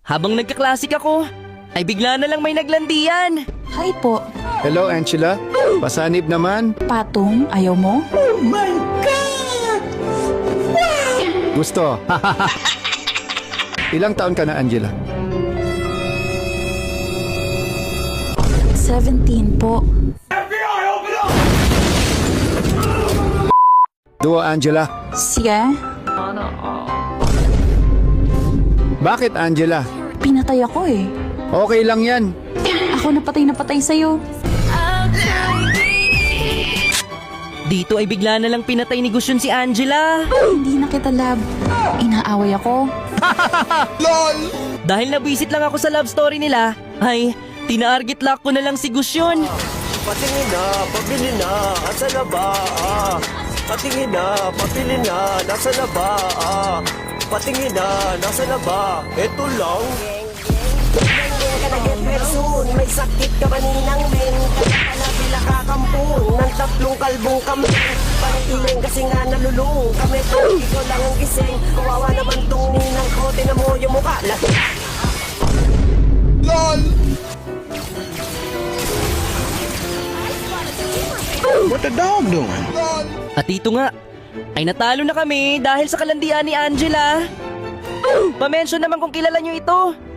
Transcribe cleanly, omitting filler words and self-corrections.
Habang nagka-classic ako, ay bigla na lang may naglandian. Hi po. Hello, Angela. Pasanib naman. Patong, ayaw mo? Gusto. Ilang taon ka na, Angela? 17 po. Duo, Angela. Sige, Bakit, Angela? pinatay ako eh. Okay lang yan. Ako na patay sa'yo. Dito ay bigla na lang pinatay ni Gusyon si Angela. Hindi na kita love. Inaaway ako. Dahil nabisit lang ako sa love story nila, ay tina-target lock ko na lang si Gusyon. Patingin na, pabili na, asa na ba? Patingin na, pabili na, nasa na ba? Patingin na, nasa na ba? Eto lang. Get well soon, may sakit ka ba ninang men? Kaya pala pila kakampun ng tatlong kalbong kami. Parang iling kasi nga nalulung kami. Ikaw lang ang gising, kawawa naman tong ninang ko. Tinan mo yung mukha. What the dog doing? At dito nga, ay natalo na kami dahil sa kalandian ni Angela. Pa-mention naman kung kilala nyo ito.